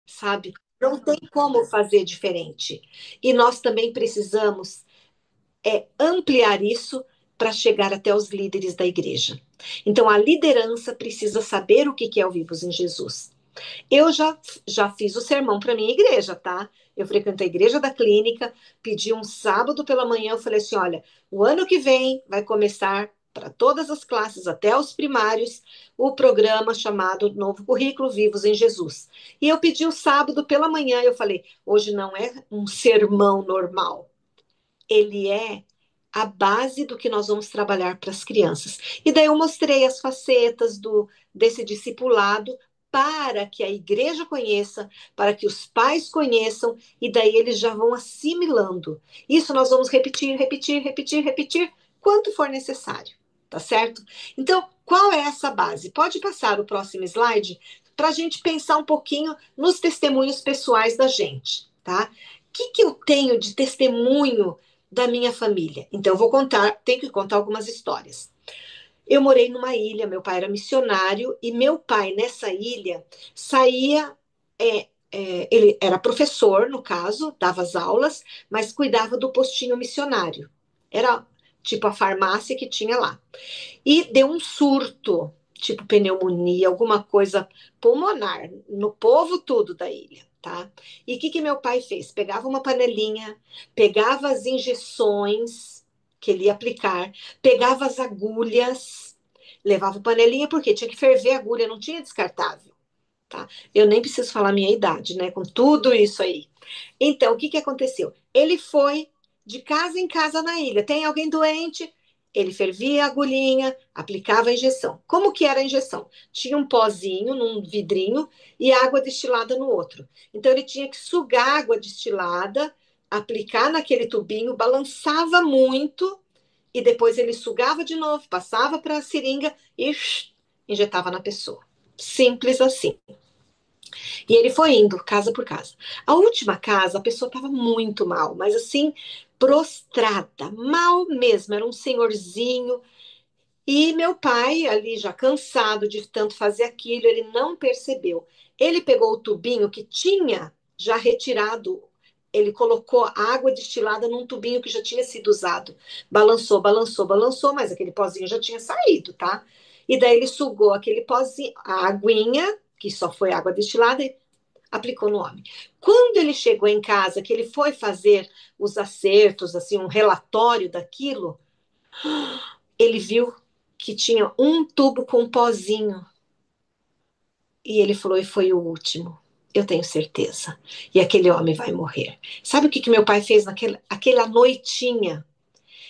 sabe? Não tem como fazer diferente. E nós também precisamos ampliar isso para chegar até os líderes da igreja. Então, a liderança precisa saber o que é o Vivos em Jesus. Eu já fiz o sermão para minha igreja, tá? Eu frequento a igreja da clínica, pedi um sábado pela manhã, eu falei assim, olha, o ano que vem vai começar para todas as classes, até os primários, o programa chamado Novo Currículo Vivos em Jesus. E eu pedi o sábado pela manhã, eu falei, hoje não é um sermão normal, ele é a base do que nós vamos trabalhar para as crianças. E daí eu mostrei as facetas desse discipulado para que a igreja conheça, para que os pais conheçam, e daí eles já vão assimilando. Isso nós vamos repetir, repetir, repetir, repetir, quanto for necessário, tá certo? Então, qual é essa base? Pode passar o próximo slide para a gente pensar um pouquinho nos testemunhos pessoais da gente, tá? O que eu tenho de testemunho da minha família? Então, eu vou contar, tenho que contar algumas histórias. Eu morei numa ilha, meu pai era missionário, e meu pai, nessa ilha, saía. Ele era professor, no caso, dava as aulas, mas cuidava do postinho missionário. Era tipo a farmácia que tinha lá. E deu um surto, tipo pneumonia, alguma coisa pulmonar, no povo tudo da ilha, tá? E o que meu pai fez? Pegava uma panelinha, pegava as injeções que ele ia aplicar, pegava as agulhas, levava panelinha, porque tinha que ferver a agulha, não tinha descartável, tá? Eu nem preciso falar a minha idade, né? Com tudo isso aí. Então, o que aconteceu? Ele foi de casa em casa na ilha. Tem alguém doente? Ele fervia a agulhinha, aplicava a injeção. Como que era a injeção? Tinha um pozinho num vidrinho e água destilada no outro. Então ele tinha que sugar a água destilada, aplicar naquele tubinho, balançava muito e depois ele sugava de novo, passava para a seringa e injetava na pessoa. Simples assim. E ele foi indo, casa por casa. A última casa, a pessoa estava muito mal, mas assim, prostrada, mal mesmo. Era um senhorzinho. E meu pai, ali já cansado de tanto fazer aquilo, ele não percebeu. Ele pegou o tubinho que tinha já retirado. Ele colocou a água destilada num tubinho que já tinha sido usado. Balançou, balançou, balançou, mas aquele pozinho já tinha saído, tá? E daí ele sugou aquele pozinho, a aguinha, que só foi água destilada, aplicou no homem. Quando ele chegou em casa, que ele foi fazer os acertos, assim, um relatório daquilo, ele viu que tinha um tubo com um pozinho. E ele falou, e foi o último. Eu tenho certeza. E aquele homem vai morrer. Sabe o que meu pai fez aquela noitinha?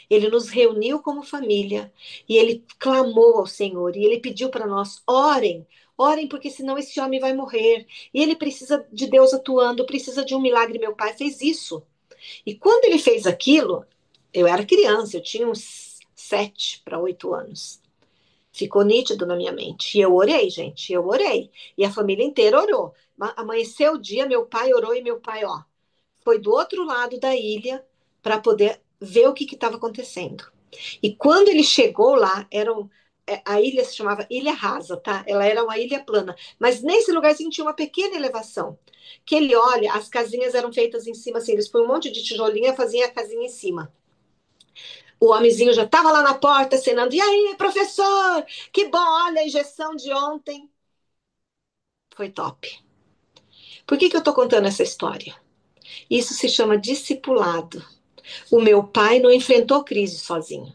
Ele nos reuniu como família e ele clamou ao Senhor e ele pediu para nós: orem, orem, porque senão esse homem vai morrer. E ele precisa de Deus atuando, precisa de um milagre. Meu pai fez isso. E quando ele fez aquilo, eu era criança, eu tinha uns 7 para 8 anos. Ficou nítido na minha mente. E eu orei, gente, eu orei. E a família inteira orou. Amanheceu o dia, meu pai orou e meu pai, ó, foi do outro lado da ilha para poder ver o que estava acontecendo. E quando ele chegou lá, a ilha se chamava Ilha Rasa, tá? Ela era uma ilha plana, mas nesse lugarzinho tinha uma pequena elevação. Que ele olha, as casinhas eram feitas em cima, assim, eles põem um monte de tijolinha, faziam a casinha em cima. O homenzinho já estava lá na porta, acenando, e aí, professor? Que bom, olha a injeção de ontem. Foi top. Por que eu estou contando essa história? Isso se chama discipulado. O meu pai não enfrentou crise sozinho.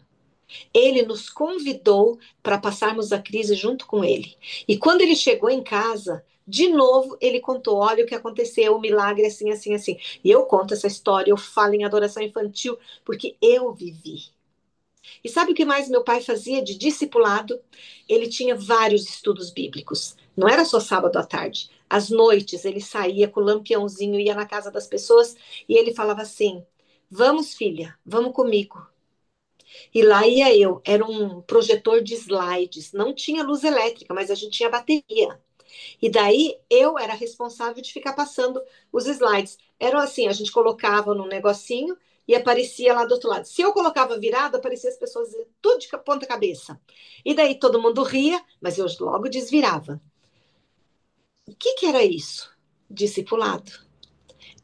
Ele nos convidou para passarmos a crise junto com ele. E quando ele chegou em casa, de novo ele contou: olha o que aconteceu, o milagre assim, assim, assim. E eu conto essa história, eu falo em adoração infantil, porque eu vivi. E sabe o que mais meu pai fazia de discipulado? Ele tinha vários estudos bíblicos. Não era só sábado à tarde. Às noites ele saía com o lampiãozinho, ia na casa das pessoas e ele falava assim: vamos, filha, vamos comigo. E lá ia eu. Era um projetor de slides. Não tinha luz elétrica, mas a gente tinha bateria. E daí eu era responsável de ficar passando os slides. Era assim, a gente colocava num negocinho e aparecia lá do outro lado. Se eu colocava virado, aparecia as pessoas tudo de ponta cabeça. E daí todo mundo ria, mas eu logo desvirava. O que era isso? Discipulado.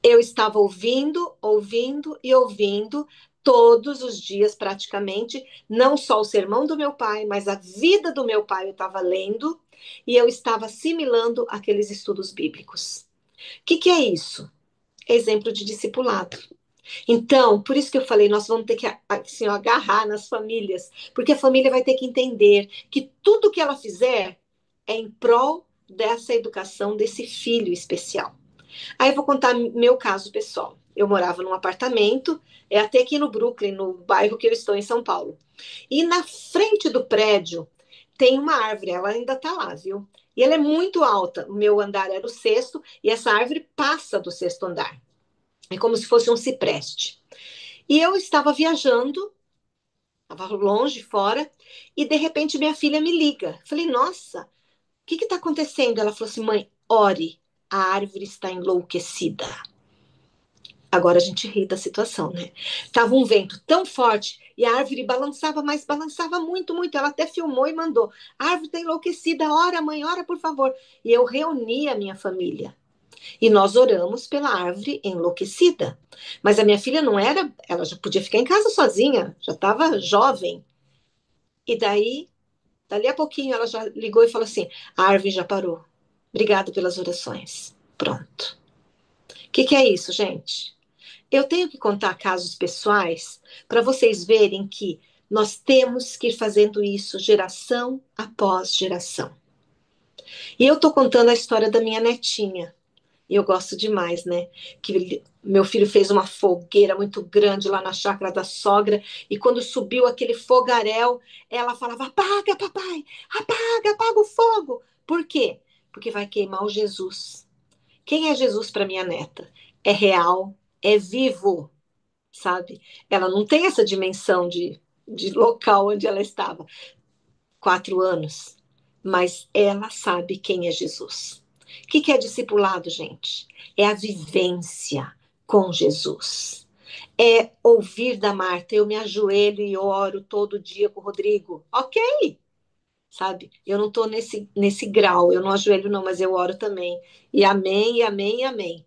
Eu estava ouvindo, ouvindo e ouvindo todos os dias praticamente, não só o sermão do meu pai, mas a vida do meu pai eu estava lendo e eu estava assimilando aqueles estudos bíblicos. O que é isso? Exemplo de discipulado. Então, por isso que eu falei, nós vamos ter que assim, agarrar nas famílias, porque a família vai ter que entender que tudo que ela fizer é em prol dessa educação desse filho especial. Aí eu vou contar meu caso pessoal. Eu morava num apartamento, é até aqui no Brooklyn, no bairro que eu estou em São Paulo. E na frente do prédio tem uma árvore, ela ainda está lá, viu? E ela é muito alta. O meu andar era o sexto, e essa árvore passa do sexto andar. É como se fosse um cipreste. E eu estava viajando, estava longe, fora, e de repente minha filha me liga. Falei, nossa, o que está acontecendo? Ela falou assim, mãe, ore, a árvore está enlouquecida. Agora a gente ri da situação, né? Tava um vento tão forte e a árvore balançava, mas balançava muito, muito. Ela até filmou e mandou. A árvore está enlouquecida, ora, mãe, ora, por favor. E eu reuni a minha família. E nós oramos pela árvore enlouquecida. Mas a minha filha não era, ela já podia ficar em casa sozinha, já estava jovem. E daí, dali a pouquinho, ela já ligou e falou assim: a árvore já parou. Obrigado pelas orações. Pronto. O que é isso, gente? Eu tenho que contar casos pessoais para vocês verem que nós temos que ir fazendo isso geração após geração. E eu estou contando a história da minha netinha. E eu gosto demais, né? Que meu filho fez uma fogueira muito grande lá na chácara da sogra, e quando subiu aquele fogaréu, ela falava: apaga, papai, apaga, apaga o fogo. Por quê? Porque vai queimar o Jesus. Quem é Jesus para minha neta? É real, é vivo, sabe? Ela não tem essa dimensão de local onde ela estava. 4 anos. Mas ela sabe quem é Jesus. O que é discipulado, gente? É a vivência com Jesus. É ouvir da Marta, eu me ajoelho e oro todo dia com o Rodrigo. Ok, sabe? Eu não estou nesse grau, eu não ajoelho não, mas eu oro também. E amém, e amém, e amém.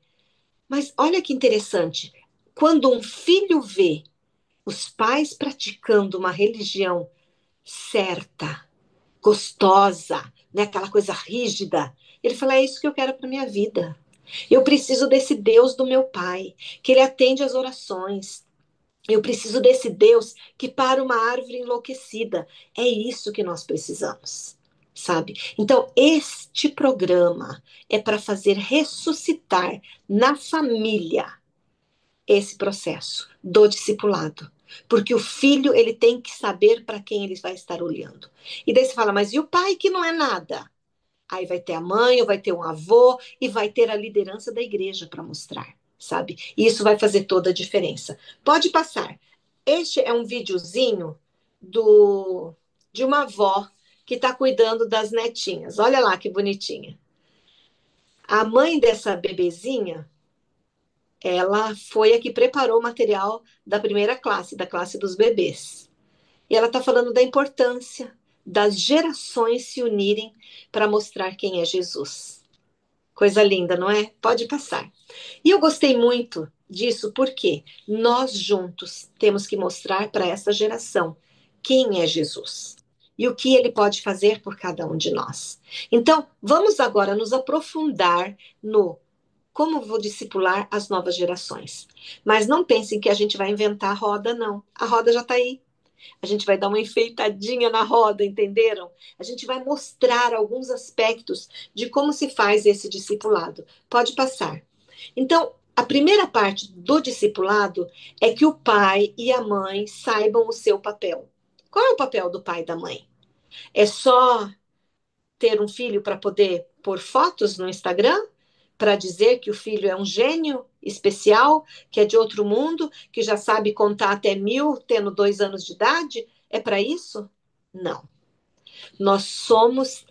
Mas olha que interessante. Quando um filho vê os pais praticando uma religião certa, gostosa, né? Aquela coisa rígida. Ele fala: é isso que eu quero para minha vida. Eu preciso desse Deus do meu pai, que ele atende às orações. Eu preciso desse Deus que para uma árvore enlouquecida. É isso que nós precisamos, sabe? Então, este programa é para fazer ressuscitar na família esse processo do discipulado. Porque o filho, ele tem que saber para quem ele vai estar olhando. E daí você fala: mas e o pai que não é nada? Aí vai ter a mãe, ou vai ter um avô, e vai ter a liderança da igreja para mostrar, sabe? E isso vai fazer toda a diferença. Pode passar. Este é um videozinho de uma avó que está cuidando das netinhas. Olha lá que bonitinha. A mãe dessa bebezinha, ela foi a que preparou o material da primeira classe, da classe dos bebês. E ela está falando da importância das gerações se unirem para mostrar quem é Jesus. Coisa linda, não é? Pode passar. E eu gostei muito disso porque nós juntos temos que mostrar para essa geração quem é Jesus e o que ele pode fazer por cada um de nós. Então, vamos agora nos aprofundar no como vou discipular as novas gerações. Mas não pensem que a gente vai inventar a roda, não. A roda já está aí. A gente vai dar uma enfeitadinha na roda, entenderam? A gente vai mostrar alguns aspectos de como se faz esse discipulado. Pode passar. Então, a primeira parte do discipulado é que o pai e a mãe saibam o seu papel. Qual é o papel do pai e da mãe? É só ter um filho para poder pôr fotos no Instagram? Para dizer que o filho é um gênio especial, que é de outro mundo, que já sabe contar até 1000, tendo 2 anos de idade? É para isso? Não. Nós somos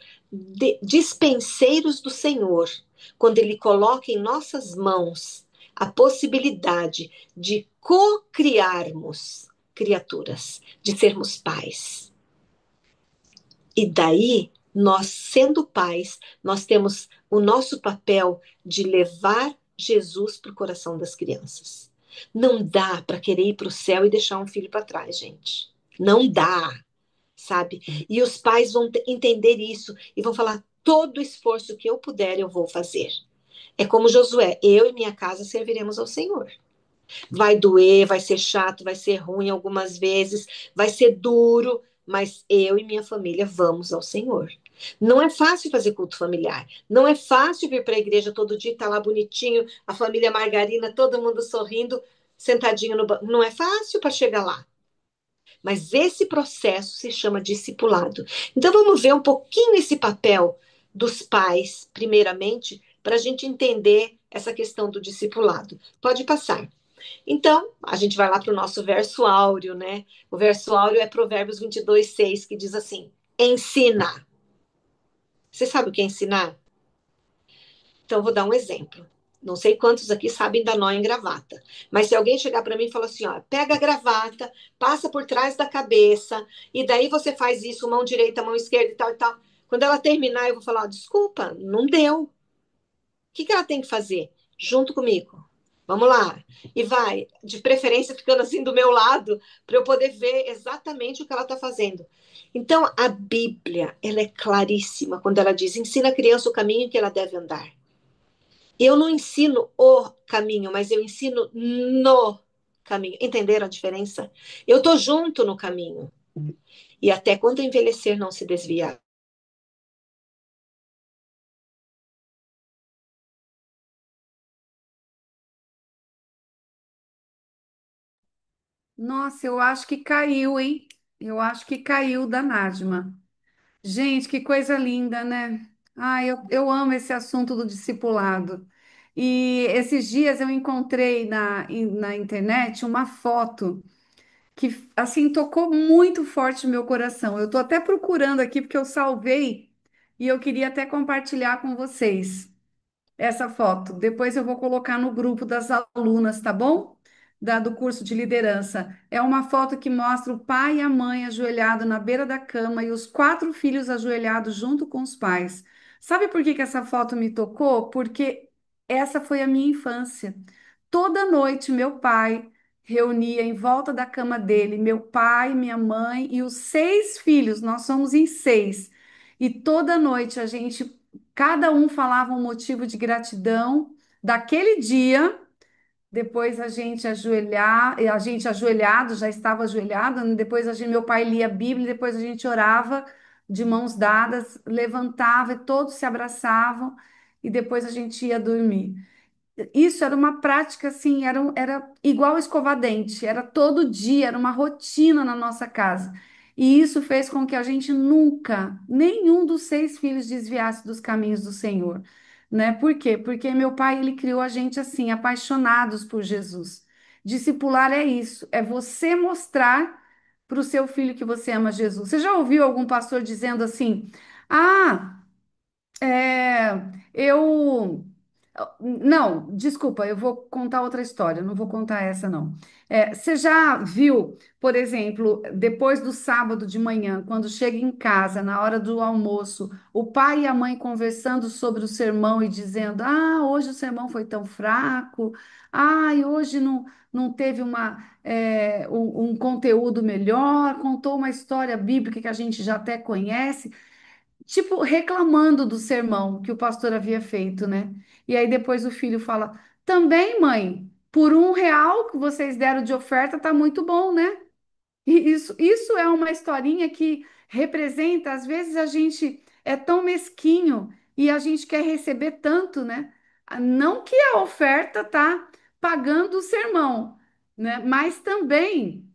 dispenseiros do Senhor, quando Ele coloca em nossas mãos a possibilidade de co-criarmos criaturas, de sermos pais. E daí Nós, sendo pais, nós temos o nosso papel de levar Jesus para o coração das crianças. Não dá para querer ir para o céu e deixar um filho para trás, gente. Não dá, sabe? E os pais vão entender isso e vão falar: todo esforço que eu puder, eu vou fazer. É como Josué: eu e minha casa serviremos ao Senhor. Vai doer, vai ser chato, vai ser ruim algumas vezes, vai ser duro, mas eu e minha família vamos ao Senhor. Não é fácil fazer culto familiar. Não é fácil vir para a igreja todo dia, estar tá lá bonitinho, a família Margarina, todo mundo sorrindo, sentadinho no banco. Não é fácil para chegar lá. Mas esse processo se chama discipulado. Então vamos ver um pouquinho esse papel dos pais, primeiramente, para a gente entender essa questão do discipulado. Pode passar. Então, a gente vai lá para o nosso verso áureo, né? O verso áureo é Provérbios 22:6, que diz assim: ensina. Você sabe o que é ensinar? Então, eu vou dar um exemplo. Não sei quantos aqui sabem dar nó em gravata, mas se alguém chegar para mim e falar assim: ó, pega a gravata, passa por trás da cabeça, e daí você faz isso, mão direita, mão esquerda e tal e tal. Quando ela terminar, eu vou falar: desculpa, não deu. Que ela tem que fazer? Junto comigo. Vamos lá. E vai, de preferência ficando assim do meu lado, para eu poder ver exatamente o que ela está fazendo. Então, a Bíblia, ela é claríssima quando ela diz: ensina a criança o caminho que ela deve andar. Eu não ensino o caminho, mas eu ensino no caminho. Entenderam a diferença? Eu estou junto no caminho. E até quando envelhecer, não se desviar. Nossa, eu acho que caiu, hein? Eu acho que caiu da Nájima. Gente, que coisa linda, né? Ah, eu amo esse assunto do discipulado. E esses dias eu encontrei na internet uma foto que, assim, tocou muito forte no meu coração. Eu estou até procurando aqui porque eu salvei e eu queria até compartilhar com vocês essa foto. Depois eu vou colocar no grupo das alunas, tá bom? Do curso de liderança. É uma foto que mostra o pai e a mãe ajoelhados na beira da cama e os quatro filhos ajoelhados junto com os pais. Sabe por que que essa foto me tocou? Porque essa foi a minha infância. Toda noite, meu pai reunia em volta da cama dele, meu pai, minha mãe e os seis filhos, nós somos em seis. E toda noite a gente cada um falava um motivo de gratidão daquele dia. Depois a gente ajoelhado, já estava ajoelhado, né? Depois meu pai lia a Bíblia, depois a gente orava de mãos dadas, levantava e todos se abraçavam e depois a gente ia dormir. Isso era uma prática assim, era igual escovar dente, era todo dia, era uma rotina na nossa casa. E isso fez com que a gente nunca, nenhum dos seis filhos desviasse dos caminhos do Senhor, né? Por quê? Porque meu pai, ele criou a gente assim, apaixonados por Jesus. Discipular é isso, é você mostrar para o seu filho que você ama Jesus. Você já ouviu algum pastor dizendo assim: "Ah, eu não, desculpa, eu vou contar outra história, não vou contar essa, não. Você já viu, por exemplo, depois do sábado de manhã, quando chega em casa, na hora do almoço, o pai e a mãe conversando sobre o sermão e dizendo: Ah, hoje o sermão foi tão fraco, ai, hoje não teve um conteúdo melhor, contou uma história bíblica que a gente já até conhece tipo, reclamando do sermão que o pastor havia feito, né? E aí depois o filho fala: Também, mãe, por R$ 1 que vocês deram de oferta, tá muito bom, né? E isso é uma historinha que representa, às vezes a gente é tão mesquinho e a gente quer receber tanto, né? Não que a oferta tá pagando o sermão, né? Mas também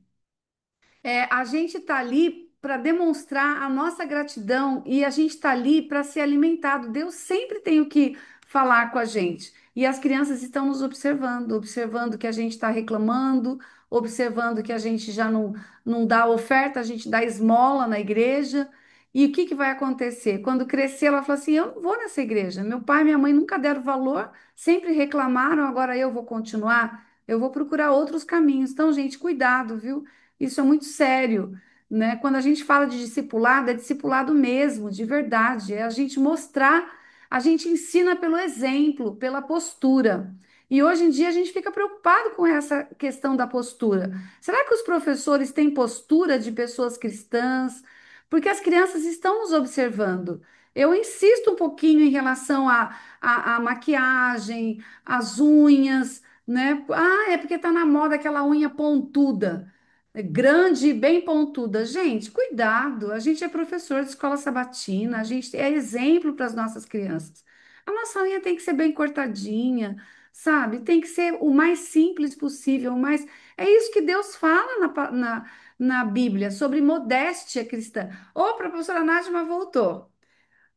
a gente está ali para demonstrar a nossa gratidão e a gente está ali para ser alimentado. Deus sempre tem o que falar com a gente. E as crianças estão nos observando, observando que a gente está reclamando, observando que a gente já não dá oferta, a gente dá esmola na igreja. E o que que vai acontecer? Quando crescer, ela fala assim: Eu não vou nessa igreja. Meu pai e minha mãe nunca deram valor, sempre reclamaram, agora eu vou continuar. Eu vou procurar outros caminhos. Então, gente, cuidado, viu? Isso é muito sério. né? Quando a gente fala de discipulado, é discipulado mesmo, de verdade, é a gente mostrar, a gente ensina pelo exemplo, pela postura. E hoje em dia a gente fica preocupado com essa questão da postura. Será que os professores têm postura de pessoas cristãs? Porque as crianças estão nos observando. Eu insisto um pouquinho em relação à maquiagem, às unhas, né? Ah, é porque está na moda aquela unha pontuda, grande e bem pontuda. Gente, cuidado, a gente é professor de escola sabatina, a gente é exemplo para as nossas crianças. A nossa unha tem que ser bem cortadinha, sabe? Tem que ser o mais simples possível, o mais... É isso que Deus fala na Bíblia, sobre modéstia cristã. Ô, a professora Nájima voltou.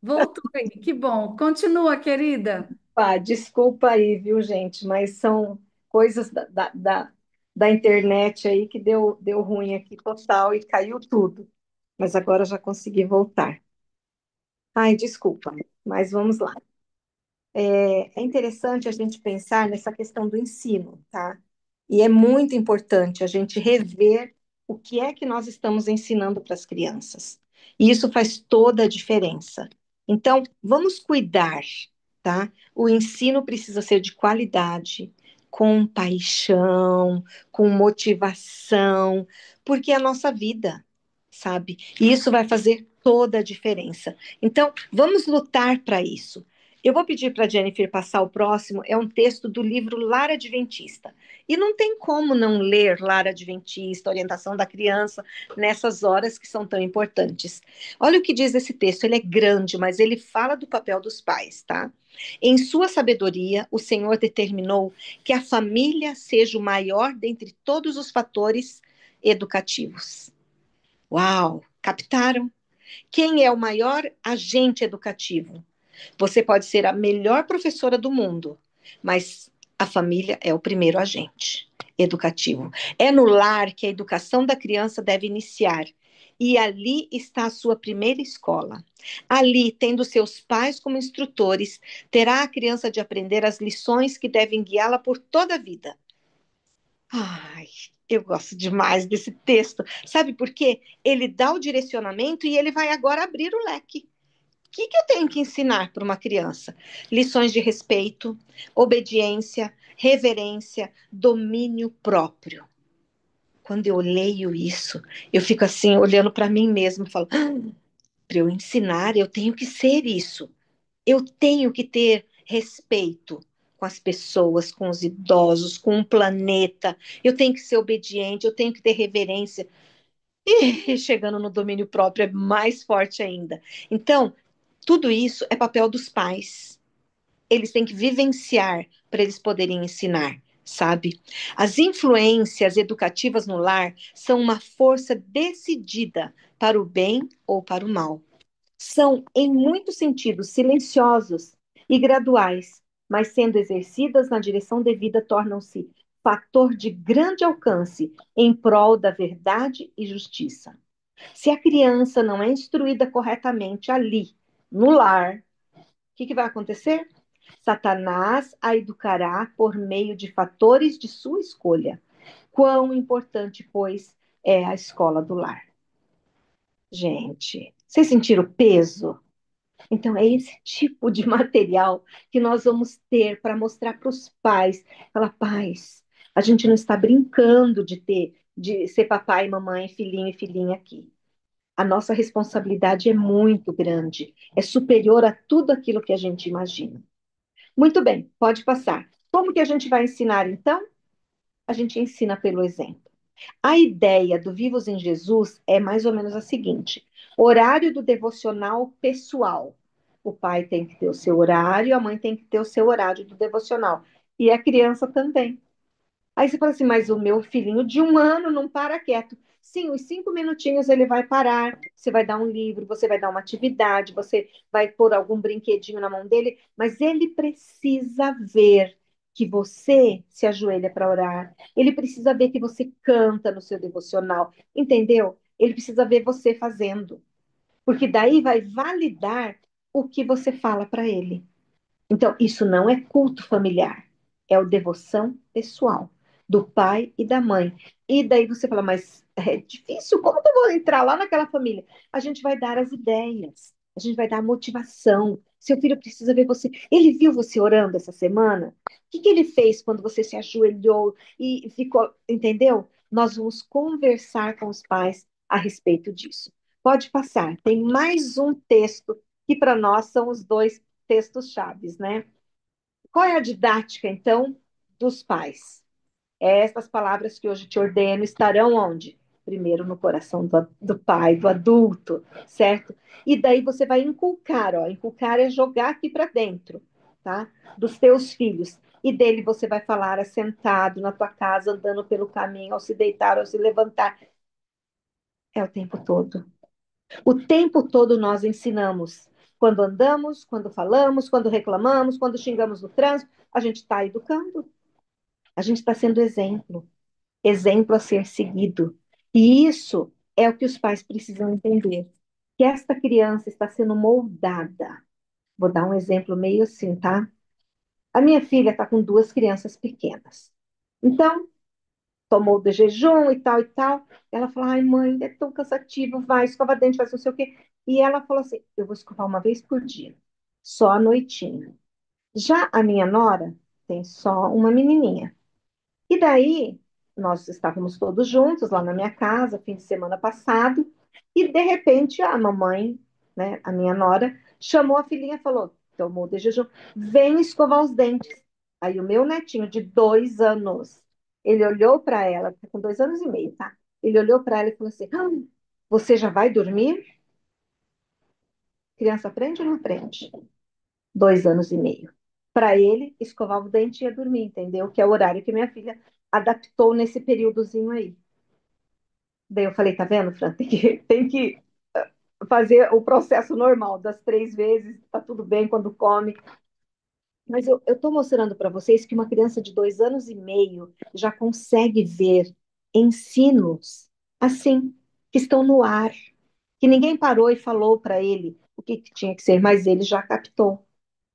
Voltou aí, que bom. Continua, querida. Ah, desculpa aí, viu, gente, mas são coisas da internet aí que deu ruim aqui total e caiu tudo. Mas agora já consegui voltar. Ai, desculpa, mas vamos lá. É interessante a gente pensar nessa questão do ensino, tá? E é muito importante a gente rever o que é que nós estamos ensinando para as crianças. E isso faz toda a diferença. Então, vamos cuidar, tá? O ensino precisa ser de qualidade, com paixão, com motivação, porque é a nossa vida, sabe? E isso vai fazer toda a diferença. Então, vamos lutar para isso. Eu vou pedir para a Jennifer passar o próximo, é um texto do livro Lar Adventista. E não tem como não ler Lar Adventista, orientação da criança, nessas horas que são tão importantes. Olha o que diz esse texto, ele é grande, mas ele fala do papel dos pais, tá? Em sua sabedoria, o Senhor determinou que a família seja o maior dentre todos os fatores educativos. Uau! Captaram? Quem é o maior agente educativo? Você pode ser a melhor professora do mundo, mas a família é o primeiro agente educativo. É no lar que a educação da criança deve iniciar. E ali está a sua primeira escola. Ali, tendo seus pais como instrutores, terá a criança de aprender as lições que devem guiá-la por toda a vida. Ai, eu gosto demais desse texto. Sabe por quê? Ele dá o direcionamento e ele vai agora abrir o leque. O que eu tenho que ensinar para uma criança? Lições de respeito, obediência, reverência, domínio próprio. Quando eu leio isso, eu fico assim, olhando para mim mesma, falo, para eu ensinar, eu tenho que ser isso. Eu tenho que ter respeito com as pessoas, com os idosos, com o planeta. Eu tenho que ser obediente, eu tenho que ter reverência. E chegando no domínio próprio é mais forte ainda. Então, tudo isso é papel dos pais. Eles têm que vivenciar para eles poderem ensinar, sabe? As influências educativas no lar são uma força decidida para o bem ou para o mal. São, em muitos sentidos, silenciosos e graduais, mas sendo exercidas na direção devida, tornam-se fator de grande alcance em prol da verdade e justiça. Se a criança não é instruída corretamente ali, no lar, o que vai acontecer? Satanás a educará por meio de fatores de sua escolha. Quão importante, pois, é a escola do lar. Gente, vocês sentiram o peso? Então, é esse tipo de material que nós vamos ter para mostrar para os pais. Falar, pais, a gente não está brincando de ser papai, mamãe, filhinho e filhinha aqui. A nossa responsabilidade é muito grande, é superior a tudo aquilo que a gente imagina. Muito bem, pode passar. Como que a gente vai ensinar, então? A gente ensina pelo exemplo. A ideia do Vivos em Jesus é mais ou menos a seguinte: horário do devocional pessoal. O pai tem que ter o seu horário, a mãe tem que ter o seu horário do devocional. E a criança também. Aí você fala assim, mas o meu filhinho de 1 ano não para quieto. Sim, os 5 minutinhos ele vai parar. Você vai dar um livro, você vai dar uma atividade, você vai pôr algum brinquedinho na mão dele, mas ele precisa ver que você se ajoelha para orar. Ele precisa ver que você canta no seu devocional, entendeu? Ele precisa ver você fazendo, porque daí vai validar o que você fala para ele. Então, isso não é culto familiar, é o devoção pessoal. do pai e da mãe. E daí você fala, mas é difícil, como que eu vou entrar lá naquela família? A gente vai dar as ideias, a gente vai dar a motivação. Seu filho precisa ver você. Ele viu você orando essa semana? O que que ele fez quando você se ajoelhou e ficou, entendeu? Nós vamos conversar com os pais a respeito disso. Pode passar. Tem mais um texto que para nós são os dois textos chaves, né? Qual é a didática, então, dos pais? Estas palavras que hoje te ordeno estarão onde? Primeiro no coração do pai, do adulto, certo? E daí você vai inculcar, ó. Inculcar é jogar aqui para dentro, tá? Dos teus filhos. E dele você vai falar assentado na tua casa, andando pelo caminho, ao se deitar, ao se levantar. É o tempo todo. O tempo todo nós ensinamos. Quando andamos, quando falamos, quando reclamamos, quando xingamos no trânsito, a gente está educando. A gente está sendo exemplo. Exemplo a ser seguido. E isso é o que os pais precisam entender. Que esta criança está sendo moldada. Vou dar um exemplo meio assim, tá? A minha filha está com duas crianças pequenas. Então, tomou de jejum e tal e tal. Ela falou: ai, mãe, é tão cansativo, vai, escova dente, faz não sei o quê. E ela falou assim: eu vou escovar uma vez por dia, só à noitinha. Já a minha nora tem só uma menininha. E daí, nós estávamos todos juntos lá na minha casa, fim de semana passado, e de repente a mamãe, né, a minha nora, chamou a filhinha e falou: tomou de jejum, vem escovar os dentes. Aí o meu netinho de 2 anos, ele olhou para ela, tá com 2 anos e meio, tá? Ele olhou para ela e falou assim: você já vai dormir? Criança aprende ou não aprende? 2 anos e meio. Para ele, escovar o dente e ia dormir, entendeu? Que é o horário que minha filha adaptou nesse períodozinho aí. Daí eu falei, tá vendo, Fran? Tem que fazer o processo normal, das 3 vezes, tá tudo bem quando come. Mas eu estou mostrando para vocês que uma criança de 2 anos e meio já consegue ver ensinos assim, que estão no ar, que ninguém parou e falou para ele o que, que tinha que ser, mas ele já captou.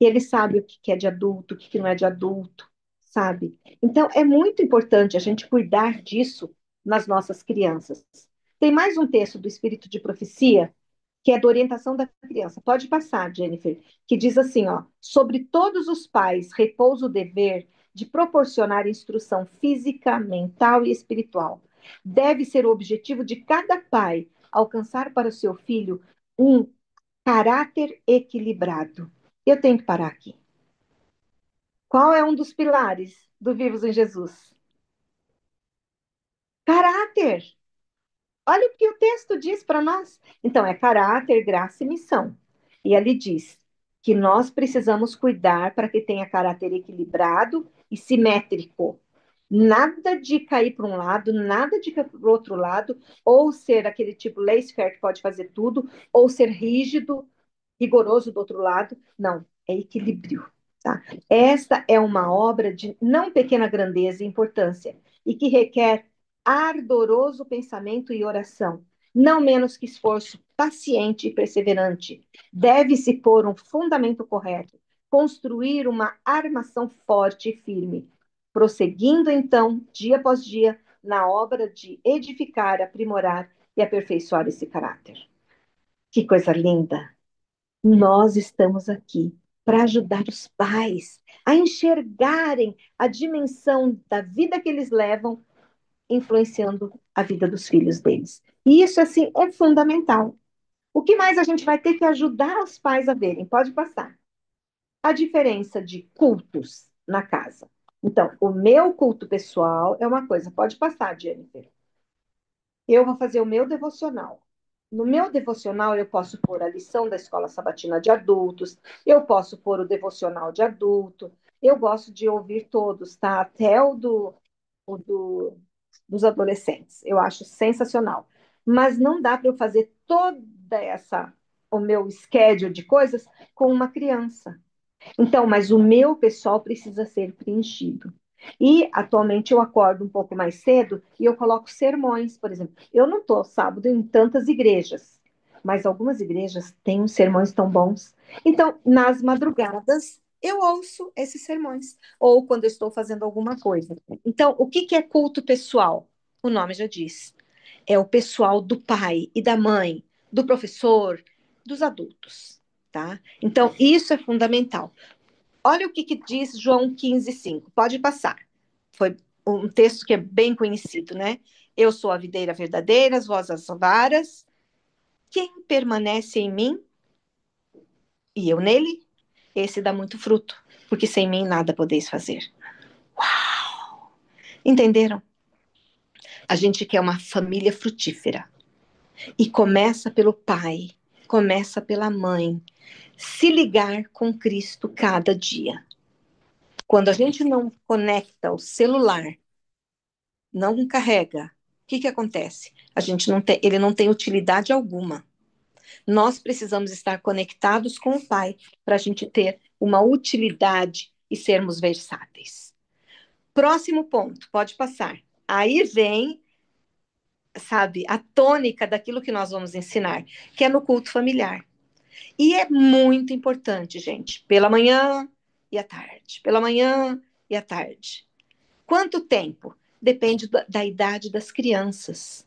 E ele sabe o que que é de adulto, o que que não é de adulto, sabe? Então, é muito importante a gente cuidar disso nas nossas crianças. Tem mais um texto do Espírito de Profecia, que é da orientação da criança. Pode passar, Jennifer, que diz assim, ó: sobre todos os pais repousa o dever de proporcionar instrução física, mental e espiritual. Deve ser o objetivo de cada pai alcançar para o seu filho um caráter equilibrado. Eu tenho que parar aqui. Qual é um dos pilares do Vivos em Jesus? Caráter. Olha o que o texto diz para nós. Então, é caráter, graça e missão. E ali diz que nós precisamos cuidar para que tenha caráter equilibrado e simétrico. Nada de cair para um lado, nada de cair para o outro lado, ou ser aquele tipo laissez-faire que pode fazer tudo, ou ser rígido, rigoroso do outro lado. Não, é equilíbrio. Tá? Esta é uma obra de não pequena grandeza e importância, e que requer ardoroso pensamento e oração, não menos que esforço paciente e perseverante. Deve-se pôr um fundamento correto, construir uma armação forte e firme, prosseguindo então, dia após dia, na obra de edificar, aprimorar e aperfeiçoar esse caráter. Que coisa linda! Nós estamos aqui para ajudar os pais a enxergarem a dimensão da vida que eles levam, influenciando a vida dos filhos deles. E isso, assim, é fundamental. O que mais a gente vai ter que ajudar os pais a verem? Pode passar. A diferença de cultos na casa. Então, o meu culto pessoal é uma coisa. Pode passar, Jennifer. Eu vou fazer o meu devocional. No meu devocional, eu posso pôr a lição da escola sabatina de adultos, eu posso pôr o devocional de adulto, eu gosto de ouvir todos, tá? Até o do, dos adolescentes. Eu acho sensacional. Mas não dá para eu fazer toda essa o meu schedule de coisas com uma criança. Então, mas o meu pessoal precisa ser preenchido. E atualmente eu acordo um pouco mais cedo e eu coloco sermões, por exemplo. Eu não estou sábado em tantas igrejas, mas algumas igrejas têm uns sermões tão bons. Então, nas madrugadas, eu ouço esses sermões, ou quando eu estou fazendo alguma coisa. Então, o que é culto pessoal? O nome já diz. É o pessoal do pai e da mãe, do professor, dos adultos, tá? Então, isso é fundamental. Olha o que diz João 15:5. Pode passar. Foi um texto que é bem conhecido, né? Eu sou a videira verdadeira, vós as varas. Quem permanece em mim e eu nele, esse dá muito fruto, porque sem mim nada podeis fazer. Entenderam? A gente quer uma família frutífera. E começa pelo pai, começa pela mãe. Se ligar com Cristo cada dia. Quando a gente não conecta o celular, não carrega, o que acontece? A gente não tem, ele não tem utilidade alguma. Nós precisamos estar conectados com o Pai para a gente ter uma utilidade e sermos versáteis. Próximo ponto, pode passar. Aí vem, sabe, a tônica daquilo que nós vamos ensinar, que é no culto familiar. E é muito importante, gente, pela manhã e à tarde. Pela manhã e à tarde. Quanto tempo? Depende da idade das crianças.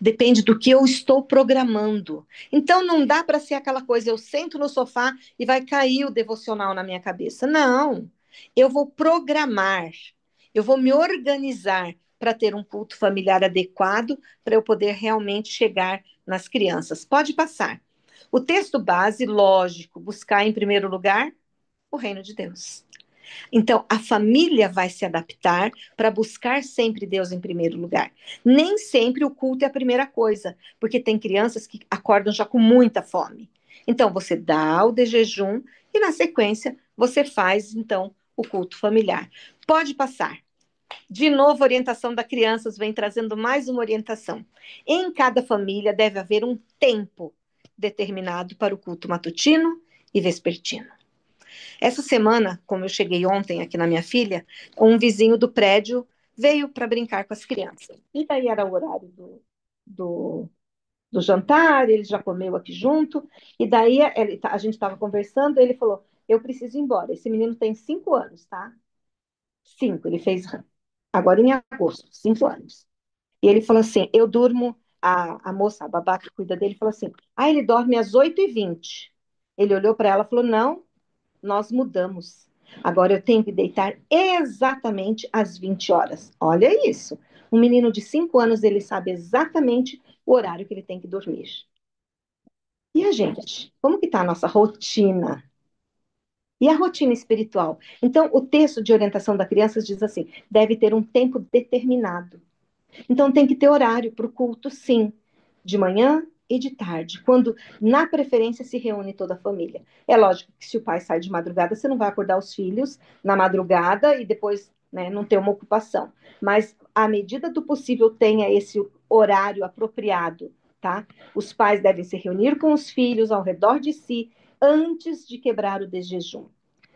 Depende do que eu estou programando. Então, não dá para ser aquela coisa, eu sento no sofá e vai cair o devocional na minha cabeça. Não. Eu vou programar. Eu vou me organizar para ter um culto familiar adequado para eu poder realmente chegar nas crianças. Pode passar. O texto base, lógico, buscar em primeiro lugar o reino de Deus. Então, a família vai se adaptar para buscar sempre Deus em primeiro lugar. Nem sempre o culto é a primeira coisa, porque tem crianças que acordam já com muita fome. Então, você dá o de jejum e, na sequência, você faz, então, o culto familiar. Pode passar. De novo, a orientação da crianças vem trazendo mais uma orientação. Em cada família deve haver um tempo determinado para o culto matutino e vespertino. Essa semana, como eu cheguei ontem aqui na minha filha, um vizinho do prédio veio para brincar com as crianças. E daí era o horário do, do jantar, ele já comeu aqui junto, e daí a gente estava conversando, ele falou, eu preciso ir embora. Esse menino tem 5 anos, tá? 5, ele fez agora em agosto, 5 anos. E ele falou assim, eu durmo, a moça, a babá que cuida dele, falou assim, ele dorme às 8h20. Ele olhou para ela e falou, não, nós mudamos. Agora eu tenho que deitar exatamente às 20 horas. Olha isso. Um menino de 5 anos, ele sabe exatamente o horário que ele tem que dormir. E a gente? Como que está a nossa rotina? E a rotina espiritual? Então, o texto de orientação da criança diz assim, deve ter um tempo determinado. Então, tem que ter horário para o culto, sim, de manhã e de tarde, quando, na preferência, se reúne toda a família. É lógico que se o pai sai de madrugada, você não vai acordar os filhos na madrugada e depois, né, não ter uma ocupação. Mas, à medida do possível, tenha esse horário apropriado, tá? Os pais devem se reunir com os filhos ao redor de si antes de quebrar o desjejum.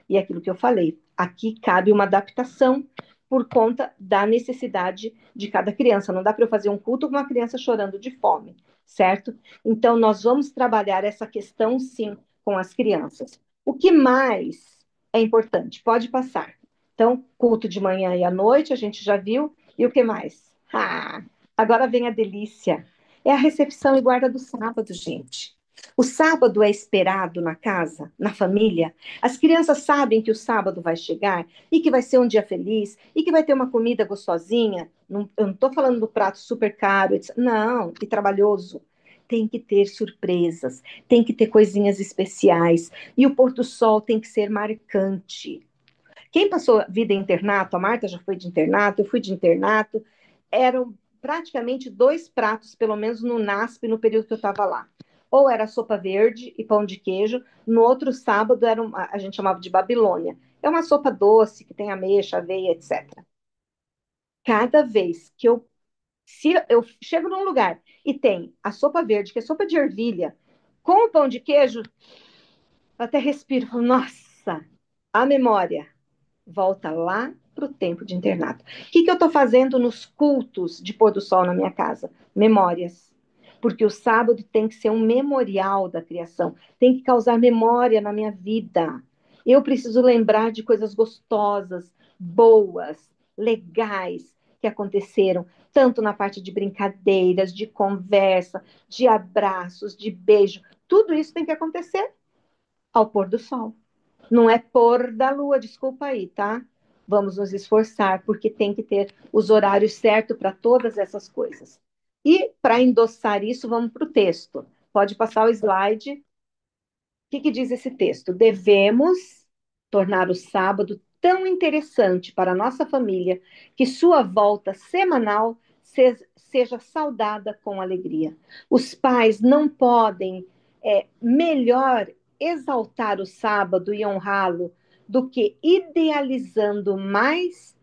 E aquilo que eu falei, aqui cabe uma adaptação por conta da necessidade de cada criança. Não dá para eu fazer um culto com uma criança chorando de fome, certo? Então, nós vamos trabalhar essa questão, sim, com as crianças. O que mais é importante? Pode passar. Então, culto de manhã e à noite, a gente já viu. E o que mais? Agora vem a delícia. É a recepção e guarda do sábado, gente. O sábado é esperado na casa, na família. As crianças sabem que o sábado vai chegar e que vai ser um dia feliz e que vai ter uma comida gostosinha. Não, eu não estou falando do prato super caro, etc. Não, e trabalhoso. Tem que ter surpresas, tem que ter coisinhas especiais. E o pôr do sol tem que ser marcante. Quem passou a vida em internato, a Marta já foi de internato, eu fui de internato, eram praticamente 2 pratos, pelo menos no NASP, no período que eu estava lá. Ou era sopa verde e pão de queijo, no outro sábado era a gente chamava de Babilônia. É uma sopa doce que tem ameixa, aveia, etc. Cada vez que se eu chego num lugar e tem a sopa verde, que é sopa de ervilha, com o pão de queijo, eu até respiro, falo, nossa, a memória volta lá para o tempo de internato. O que eu estou fazendo nos cultos de pôr do sol na minha casa? Memórias. Porque o sábado tem que ser um memorial da criação, tem que causar memória na minha vida. Eu preciso lembrar de coisas gostosas, boas, legais que aconteceram, tanto na parte de brincadeiras, de conversa, de abraços, de beijo. Tudo isso tem que acontecer ao pôr do sol. Não é pôr da lua, desculpa aí, tá? Vamos nos esforçar, porque tem que ter os horários certos para todas essas coisas. E para endossar isso, vamos para o texto. Pode passar o slide. Que diz esse texto? Devemos tornar o sábado tão interessante para a nossa família que sua volta semanal seja saudada com alegria. Os pais não podem melhor exaltar o sábado e honrá-lo do que idealizando mais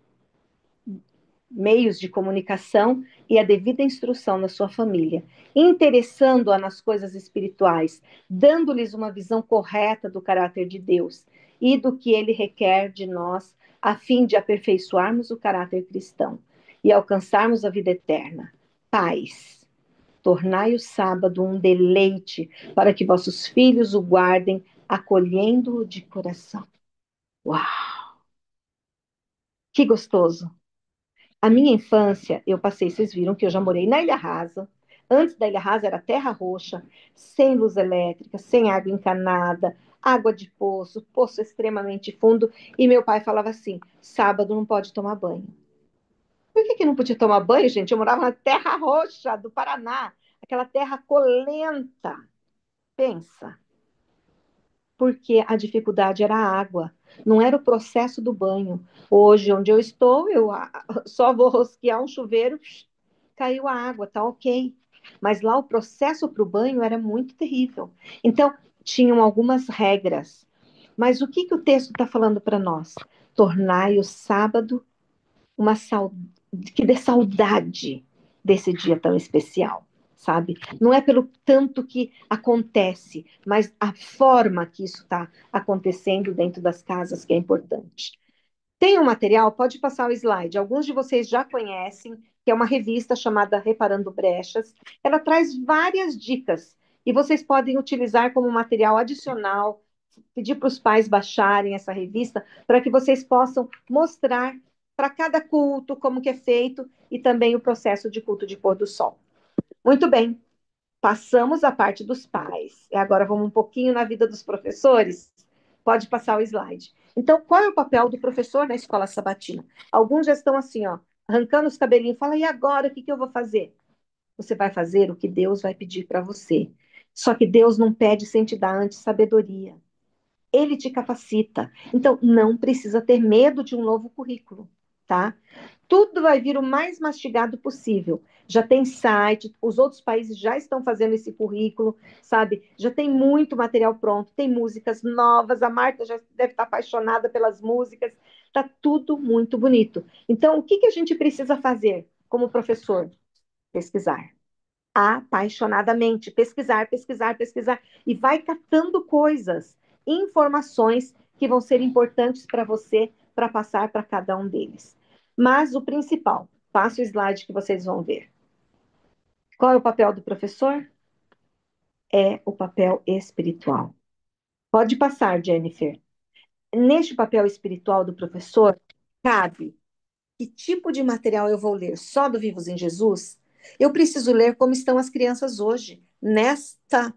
meios de comunicação e a devida instrução na sua família, interessando-a nas coisas espirituais, dando-lhes uma visão correta do caráter de Deus e do que ele requer de nós, a fim de aperfeiçoarmos o caráter cristão e alcançarmos a vida eterna. Pais, tornai o sábado um deleite para que vossos filhos o guardem, acolhendo-o de coração. Uau, que gostoso! A minha infância, eu passei, vocês viram que eu já morei na Ilha Rasa. Antes da Ilha Rasa era terra roxa, sem luz elétrica, sem água encanada, água de poço, poço extremamente fundo. E meu pai falava assim: sábado não pode tomar banho. Por que não podia tomar banho, gente? Eu morava na terra roxa do Paraná, aquela terra colenta. Pensa, porque a dificuldade era a água, não era o processo do banho. Hoje, onde eu estou, eu só vou rosquear um chuveiro, caiu a água, tá ok. Mas lá o processo para o banho era muito terrível. Então, tinham algumas regras. Mas o que o texto está falando para nós? Tornai o sábado uma que dê saudade desse dia tão especial, sabe? Não é pelo tanto que acontece, mas a forma que isso está acontecendo dentro das casas que é importante. Tem um material, pode passar o slide. Alguns de vocês já conhecem, que é uma revista chamada Reparando Brechas. Ela traz várias dicas e vocês podem utilizar como material adicional, pedir para os pais baixarem essa revista para que vocês possam mostrar para cada culto como que é feito e também o processo de culto de pôr do sol. Muito bem, passamos a parte dos pais. E agora vamos um pouquinho na vida dos professores. Pode passar o slide. Então, qual é o papel do professor na escola sabatina? Alguns já estão assim, ó, arrancando os cabelinhos. Fala, e agora, o que eu vou fazer? Você vai fazer o que Deus vai pedir para você. Só que Deus não pede sem te dar antes sabedoria. Ele te capacita. Então, não precisa ter medo de um novo currículo, tá? Tudo vai vir o mais mastigado possível. Já tem site, os outros países já estão fazendo esse currículo, sabe? Já tem muito material pronto, tem músicas novas, a Marta já deve estar apaixonada pelas músicas, tá tudo muito bonito. Então, o que a gente precisa fazer como professor? Pesquisar apaixonadamente, pesquisar, pesquisar, pesquisar, e vai catando coisas, informações que vão ser importantes para você para passar para cada um deles. Mas o principal, passa o slide que vocês vão ver. Qual é o papel do professor? É o papel espiritual. Pode passar, Jennifer. Neste papel espiritual do professor, cabe que tipo de material eu vou ler? Só do Vivos em Jesus? Eu preciso ler como estão as crianças hoje, nesta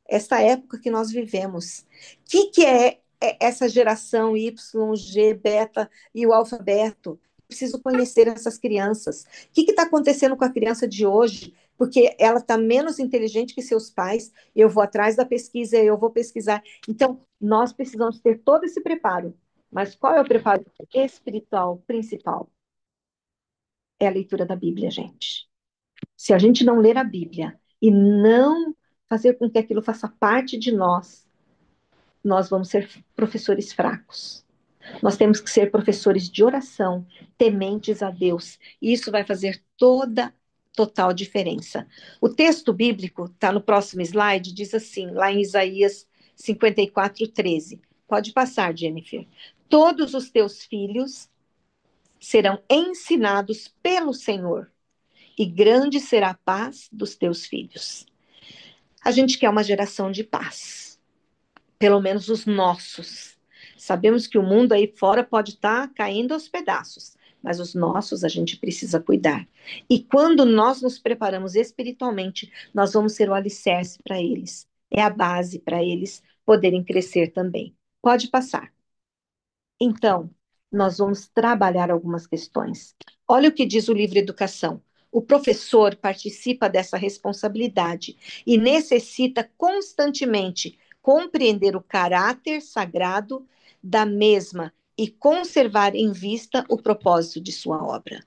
esta época que nós vivemos. O que é essa geração Y, G, beta e o alfabeto? Preciso conhecer essas crianças. O que está acontecendo com a criança de hoje? Porque ela está menos inteligente que seus pais. Eu vou atrás da pesquisa, eu vou pesquisar. Então, nós precisamos ter todo esse preparo. Mas qual é o preparo espiritual principal? É a leitura da Bíblia, gente. Se a gente não ler a Bíblia e não fazer com que aquilo faça parte de nós, nós vamos ser professores fracos. Nós temos que ser professores de oração, tementes a Deus. E isso vai fazer total diferença. O texto bíblico, está no próximo slide, diz assim, lá em Isaías 54:13. Pode passar, Jennifer. Todos os teus filhos serão ensinados pelo Senhor, e grande será a paz dos teus filhos. A gente quer uma geração de paz, pelo menos os nossos. Sabemos que o mundo aí fora pode estar caindo aos pedaços, mas os nossos a gente precisa cuidar. E quando nós nos preparamos espiritualmente, nós vamos ser o alicerce para eles. É a base para eles poderem crescer também. Pode passar. Então, nós vamos trabalhar algumas questões. Olha o que diz o livro Educação. O professor participa dessa responsabilidade e necessita constantemente compreender o caráter sagrado da mesma e conservar em vista o propósito de sua obra.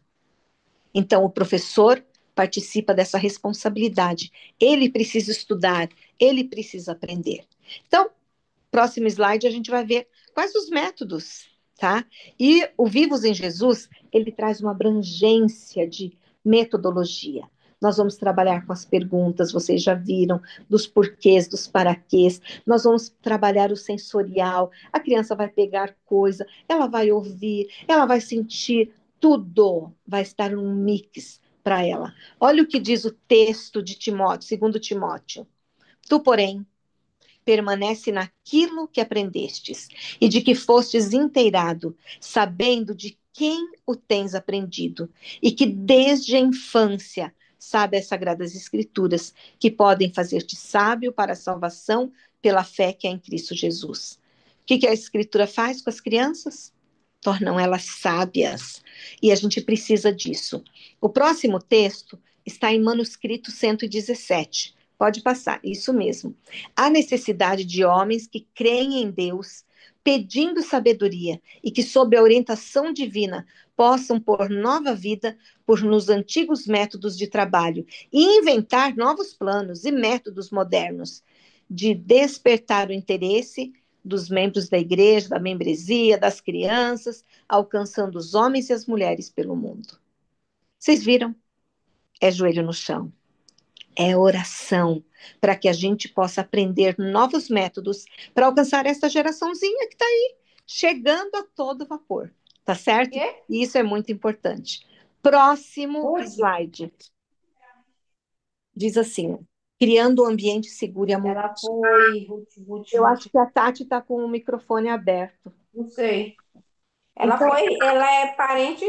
Então, o professor participa dessa responsabilidade. Ele precisa estudar, ele precisa aprender. Então, próximo slide, a gente vai ver quais os métodos, tá? E o Vivos em Jesus, ele traz uma abrangência de metodologia. Nós vamos trabalhar com as perguntas, vocês já viram, dos porquês, dos paraquês. Nós vamos trabalhar o sensorial. A criança vai pegar coisa, ela vai ouvir, ela vai sentir, tudo vai estar um mix para ela. Olha o que diz o texto de Timóteo, segundo Timóteo. Tu, porém, permanece naquilo que aprendestes e de que fostes inteirado, sabendo de quem o tens aprendido e que desde a infância sabe as sagradas escrituras que podem fazer-te sábio para a salvação pela fé que é em Cristo Jesus. O que a escritura faz com as crianças? Tornam elas sábias. E a gente precisa disso. O próximo texto está em manuscrito 117. Pode passar, isso mesmo. Há necessidade de homens que creem em Deus, pedindo sabedoria e que, sob a orientação divina, possam pôr nova vida por nos antigos métodos de trabalho e inventar novos planos e métodos modernos de despertar o interesse dos membros da igreja, da membresia, das crianças, alcançando os homens e as mulheres pelo mundo. Vocês viram? É joelho no chão. É oração, para que a gente possa aprender novos métodos para alcançar essa geraçãozinha que está aí, chegando a todo vapor, tá certo? Quê? E isso é muito importante. Próximo Ruth, slide. Diz assim, criando um ambiente seguro e amoroso. ela foi. Eu Ruth, acho que a Tati está com o microfone aberto. não sei. Ela Então, foi. Ela é parente.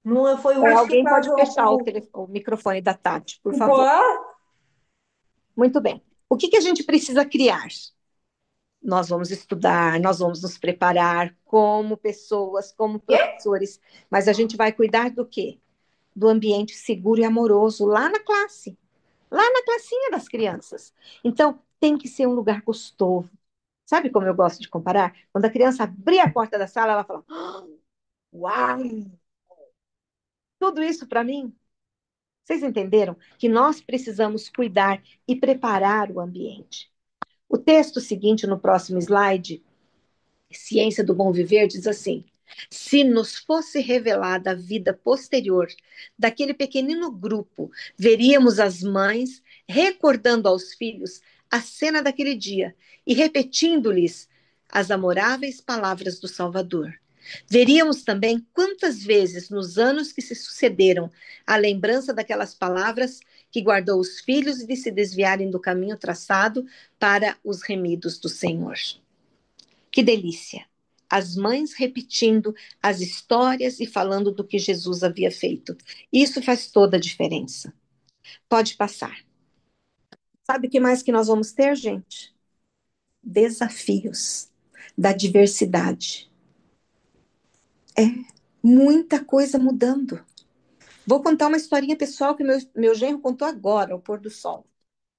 Não foi Ruth que alguém pode casou fechar com o microfone da Tati, por o favor. Poá? Muito bem. O que a gente precisa criar? Nós vamos estudar, nós vamos nos preparar como pessoas, como Quê? professores, mas a gente vai cuidar do quê? Do ambiente seguro e amoroso lá na classe, lá na classinha das crianças. Então, tem que ser um lugar gostoso. Sabe como eu gosto de comparar? Quando a criança abrir a porta da sala, ela fala: "Ah, uau, tudo isso para mim?" Vocês entenderam que nós precisamos cuidar e preparar o ambiente. O texto seguinte, no próximo slide, Ciência do Bom Viver, diz assim: se nos fosse revelada a vida posterior daquele pequenino grupo, veríamos as mães recordando aos filhos a cena daquele dia e repetindo-lhes as amoráveis palavras do Salvador. Veríamos também quantas vezes, nos anos que se sucederam, a lembrança daquelas palavras que guardou os filhos de se desviarem do caminho traçado para os remidos do Senhor. Que delícia! As mães repetindo as histórias e falando do que Jesus havia feito. Isso faz toda a diferença. Pode passar. Sabe o que mais que nós vamos ter, gente? Desafios da diversidade. É muita coisa mudando. Vou contar uma historinha pessoal que meu genro contou agora, ao pôr do sol.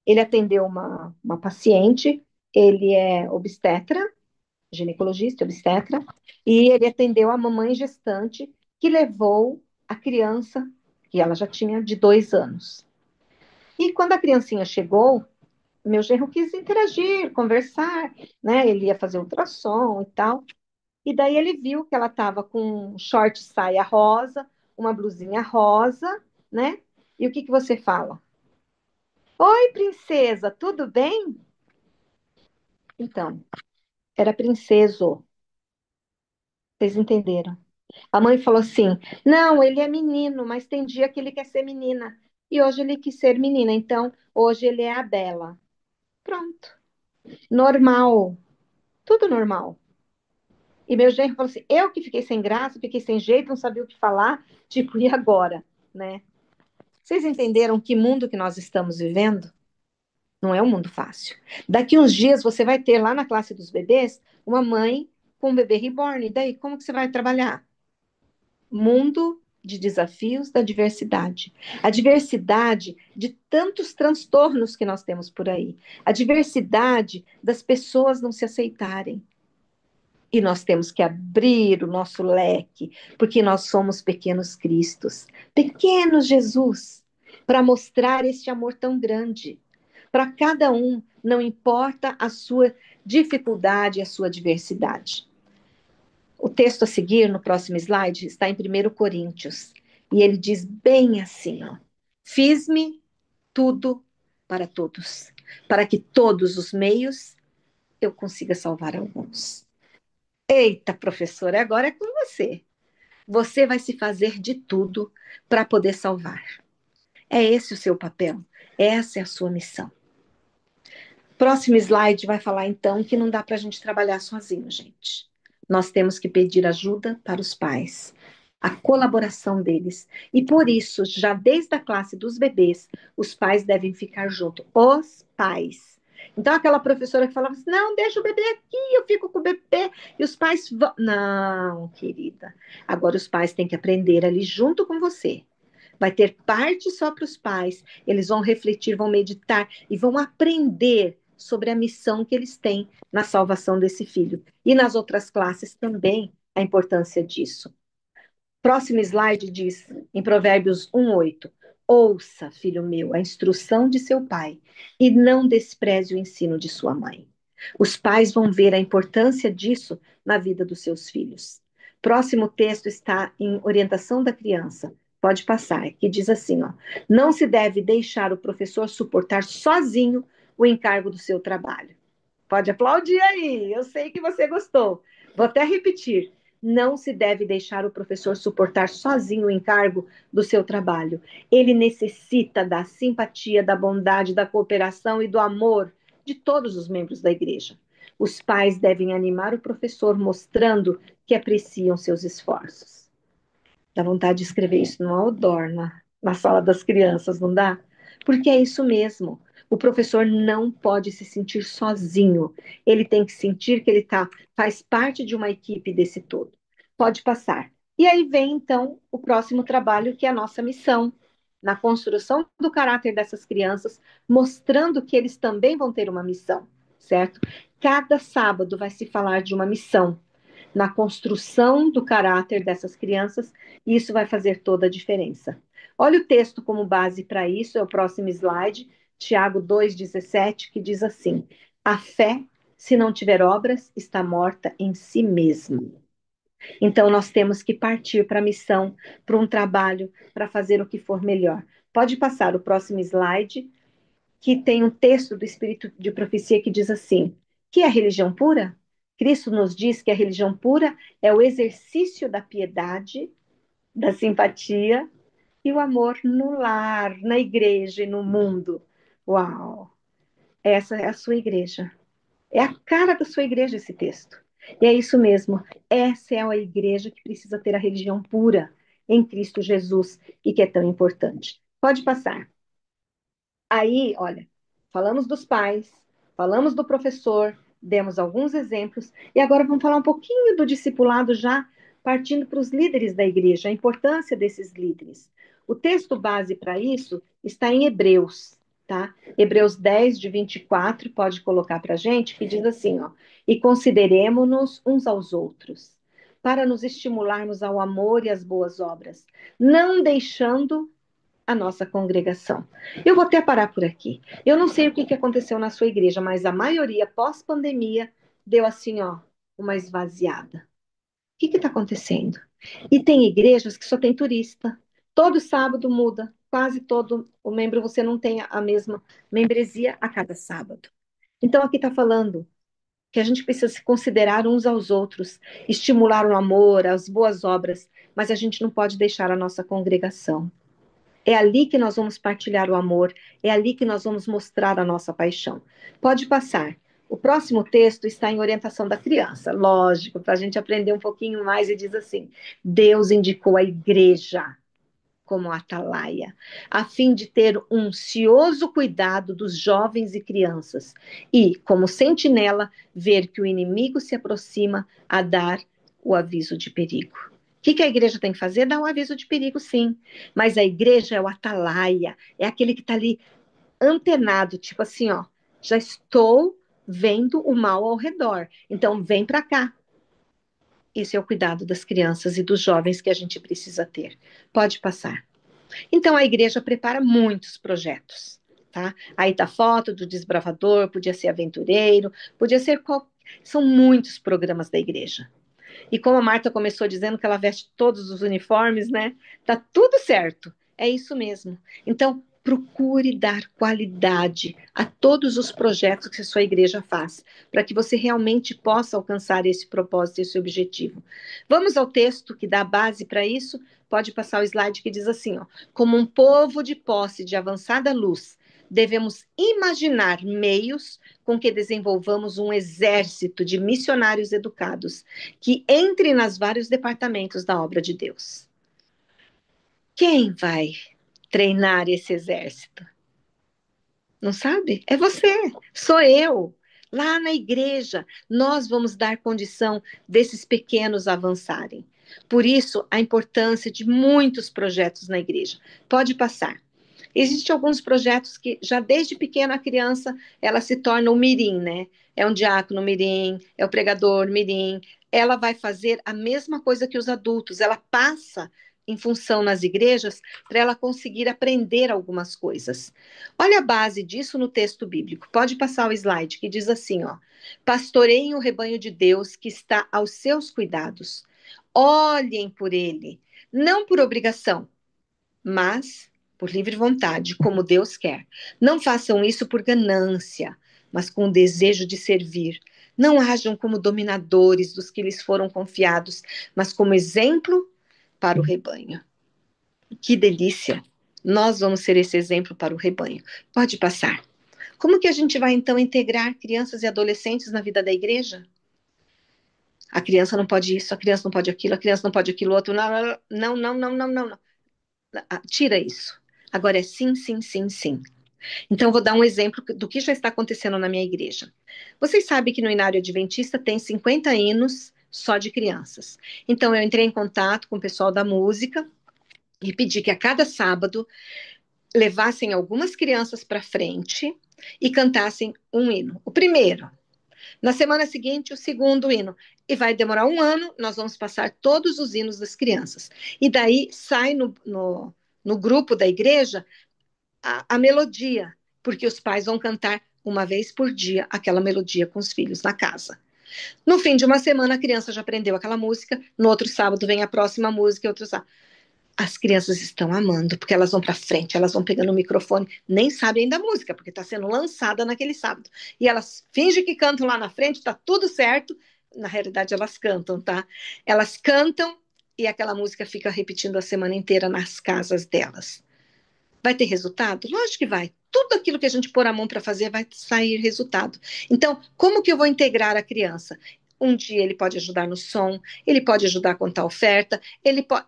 Ele atendeu uma paciente, ele é obstetra, ginecologista, obstetra, e ele atendeu a mamãe gestante que levou a criança, que ela já tinha de 2 anos. E quando a criancinha chegou, meu genro quis interagir, conversar, né? Ele ia fazer ultrassom e tal. E daí ele viu que ela estava com um short saia rosa, uma blusinha rosa, né? E o que você fala? Oi, princesa, tudo bem? Então, era princeso. Vocês entenderam? A mãe falou assim: não, ele é menino, mas tem dia que ele quer ser menina. E hoje ele quis ser menina, então hoje ele é a Bela. Pronto. Normal. Tudo normal. E meu genro falou assim, eu que fiquei sem graça, fiquei sem jeito, não sabia o que falar, tipo, e agora, né? Vocês entenderam que mundo que nós estamos vivendo? Não é um mundo fácil. Daqui uns dias você vai ter lá na classe dos bebês uma mãe com um bebê reborn. E daí, como que você vai trabalhar? Mundo de desafios da diversidade. A diversidade de tantos transtornos que nós temos por aí. A diversidade das pessoas não se aceitarem. E nós temos que abrir o nosso leque, porque nós somos pequenos Cristos, pequenos Jesus, para mostrar este amor tão grande. Para cada um, não importa a sua dificuldade, a sua diversidade. O texto a seguir, no próximo slide, está em 1 Coríntios. E ele diz bem assim, ó, fiz-me tudo para todos, para que todos os meios eu consiga salvar alguns. Eita, professora, agora é com você. Você vai se fazer de tudo para poder salvar. É esse o seu papel, essa é a sua missão. Próximo slide vai falar então que não dá para a gente trabalhar sozinho, gente. Nós temos que pedir ajuda para os pais, a colaboração deles. E por isso, já desde a classe dos bebês, os pais devem ficar junto. Os pais. Então, aquela professora que falava assim: não, deixa o bebê aqui, eu fico com o bebê. E os pais vão. Não, querida. Agora os pais têm que aprender ali junto com você. Vai ter parte só para os pais. Eles vão refletir, vão meditar e vão aprender sobre a missão que eles têm na salvação desse filho. E nas outras classes também a importância disso. Próximo slide diz, em Provérbios 1:8, ouça, filho meu, a instrução de seu pai e não despreze o ensino de sua mãe. Os pais vão ver a importância disso na vida dos seus filhos. Próximo texto está em orientação da criança. Pode passar, que diz assim, ó, não se deve deixar o professor suportar sozinho o encargo do seu trabalho. Pode aplaudir aí, eu sei que você gostou. Vou até repetir. Não se deve deixar o professor suportar sozinho o encargo do seu trabalho. Ele necessita da simpatia, da bondade, da cooperação e do amor de todos os membros da igreja. Os pais devem animar o professor, mostrando que apreciam seus esforços. Dá vontade de escrever isso no outdoor, na sala das crianças, não dá? Porque é isso mesmo. O professor não pode se sentir sozinho. Ele tem que sentir que ele faz parte de uma equipe desse todo. Pode passar. E aí vem, então, o próximo trabalho, que é a nossa missão, na construção do caráter dessas crianças, mostrando que eles também vão ter uma missão, certo? Cada sábado vai se falar de uma missão na construção do caráter dessas crianças, e isso vai fazer toda a diferença. Olha o texto como base para isso, é o próximo slide, Tiago 2,17, que diz assim: a fé, se não tiver obras, está morta em si mesma. Então, nós temos que partir para a missão, para um trabalho, para fazer o que for melhor. Pode passar o próximo slide, que tem um texto do Espírito de Profecia que diz assim: que é a religião pura? Cristo nos diz que a religião pura é o exercício da piedade, da simpatia e o amor no lar, na igreja e no mundo. Uau! Essa é a sua igreja. É a cara da sua igreja esse texto. E é isso mesmo. Essa é a igreja que precisa ter a religião pura em Cristo Jesus e que é tão importante. Pode passar. Aí, olha, falamos dos pais, falamos do professor, demos alguns exemplos, e agora vamos falar um pouquinho do discipulado já partindo para os líderes da igreja, a importância desses líderes. O texto base para isso está em Hebreus, tá? Hebreus 10, de 24, pode colocar para a gente, que diz assim, ó, e consideremos-nos uns aos outros, para nos estimularmos ao amor e às boas obras, não deixando a nossa congregação. Eu vou até parar por aqui. Eu não sei o que aconteceu na sua igreja, mas a maioria, pós-pandemia, deu assim, ó, uma esvaziada. O que está acontecendo? E tem igrejas que só tem turista. Todo sábado muda. Quase todo o membro, você não tem a mesma membresia a cada sábado. Então, aqui está falando que a gente precisa se considerar uns aos outros, estimular o amor, as boas obras, mas a gente não pode deixar a nossa congregação. É ali que nós vamos partilhar o amor, é ali que nós vamos mostrar a nossa paixão. Pode passar. O próximo texto está em orientação da criança, lógico, para a gente aprender um pouquinho mais, e diz assim: Deus indicou a igreja como atalaia, a fim de ter um ansioso cuidado dos jovens e crianças, e, como sentinela, ver que o inimigo se aproxima a dar o aviso de perigo. O que a igreja tem que fazer? Dar um aviso de perigo, sim. Mas a igreja é o atalaia, é aquele que está ali antenado, tipo assim, ó, já estou vendo o mal ao redor, então vem para cá. Isso é o cuidado das crianças e dos jovens que a gente precisa ter. Pode passar. Então, a igreja prepara muitos projetos, tá? Aí tá foto do desbravador, podia ser aventureiro, podia ser São muitos programas da igreja. E como a Marta começou dizendo que ela veste todos os uniformes, né? Tá tudo certo. É isso mesmo. Então, procure dar qualidade a todos os projetos que a sua igreja faz, para que você realmente possa alcançar esse propósito, esse objetivo. Vamos ao texto que dá a base para isso? Pode passar o slide que diz assim, ó: como um povo de posse de avançada luz, devemos imaginar meios com que desenvolvamos um exército de missionários educados que entre nos vários departamentos da obra de Deus. Quem vai treinar esse exército? Não sabe? É você, sou eu. Lá na igreja, nós vamos dar condição desses pequenos avançarem. Por isso, a importância de muitos projetos na igreja. Pode passar. Existem alguns projetos que, já desde pequena a criança, ela se torna o mirim, né? É um diácono mirim, é o pregador mirim. Ela vai fazer a mesma coisa que os adultos. Ela passa em função nas igrejas para ela conseguir aprender algumas coisas. Olha a base disso no texto bíblico. Pode passar o slide que diz assim, ó: pastoreiem o rebanho de Deus que está aos seus cuidados. Olhem por ele, não por obrigação, mas por livre vontade, como Deus quer. Não façam isso por ganância, mas com o desejo de servir. Não hajam como dominadores dos que lhes foram confiados, mas como exemplo para o rebanho. Que delícia! Nós vamos ser esse exemplo para o rebanho. Pode passar. Como que a gente vai, então, integrar crianças e adolescentes na vida da igreja? A criança não pode isso, a criança não pode aquilo, a criança não pode aquilo outro. Não, não, não, não, não, não. Tira isso. Agora é sim, sim, sim, sim. Então, eu vou dar um exemplo do que já está acontecendo na minha igreja. Vocês sabem que no Inário Adventista tem 50 hinos só de crianças. Então, eu entrei em contato com o pessoal da música e pedi que a cada sábado levassem algumas crianças para frente e cantassem um hino. O primeiro. Na semana seguinte, o segundo hino. E vai demorar um ano, nós vamos passar todos os hinos das crianças. E daí sai no grupo da igreja a melodia, porque os pais vão cantar uma vez por dia aquela melodia com os filhos na casa. No fim de uma semana, a criança já aprendeu aquela música, no outro sábado vem a próxima música, outro sábado. As crianças estão amando, porque elas vão para frente, elas vão pegando o microfone, nem sabem ainda a música, porque está sendo lançada naquele sábado. E elas fingem que cantam lá na frente, está tudo certo. Na realidade, elas cantam, tá? Elas cantam e aquela música fica repetindo a semana inteira nas casas delas. Vai ter resultado? Lógico que vai. Tudo aquilo que a gente pôr a mão para fazer vai sair resultado. Então, como que eu vou integrar a criança? Um dia ele pode ajudar no som, ele pode ajudar a contar oferta, ele pode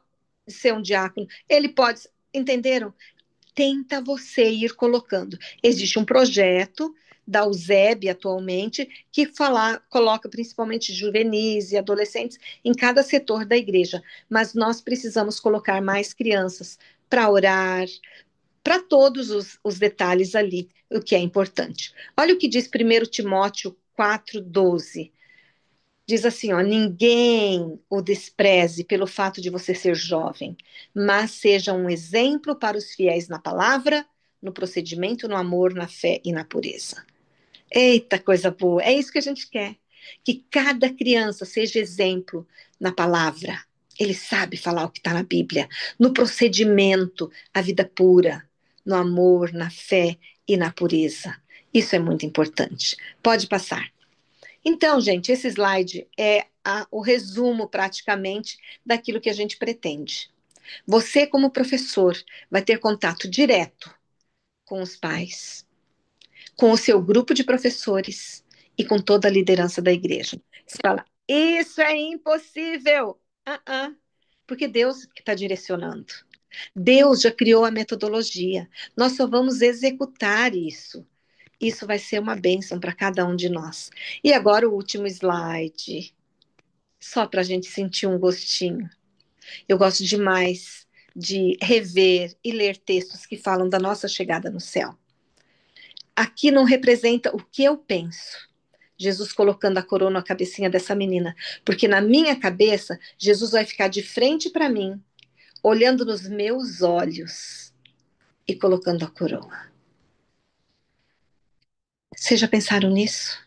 ser um diácono, ele pode. Entenderam? Tenta você ir colocando. Existe um projeto da USEB atualmente que coloca principalmente juvenis e adolescentes em cada setor da igreja, mas nós precisamos colocar mais crianças para orar, para todos os detalhes ali, o que é importante. Olha o que diz 1 Timóteo 4,12. Diz assim, ó: ninguém o despreze pelo fato de você ser jovem, mas seja um exemplo para os fiéis na palavra, no procedimento, no amor, na fé e na pureza. Eita, coisa boa! É isso que a gente quer. Que cada criança seja exemplo na palavra. Ele sabe falar o que está na Bíblia. No procedimento, a vida pura. No amor, na fé e na pureza. Isso é muito importante. Pode passar. Então, gente, esse slide é o resumo praticamente daquilo que a gente pretende. Você, como professor, vai ter contato direto com os pais, com o seu grupo de professores e com toda a liderança da igreja. Você fala, isso é impossível. Porque Deus que está direcionando. Deus já criou a metodologia. Nós só vamos executar isso. Isso vai ser uma bênção para cada um de nós. E agora o último slide, só para a gente sentir um gostinho. Eu gosto demais de rever e ler textos que falam da nossa chegada no céu. Aqui não representa o que eu penso. Jesus colocando a coroa na cabecinha dessa menina. Porque na minha cabeça, Jesus vai ficar de frente para mim, olhando nos meus olhos e colocando a coroa. Vocês já pensaram nisso?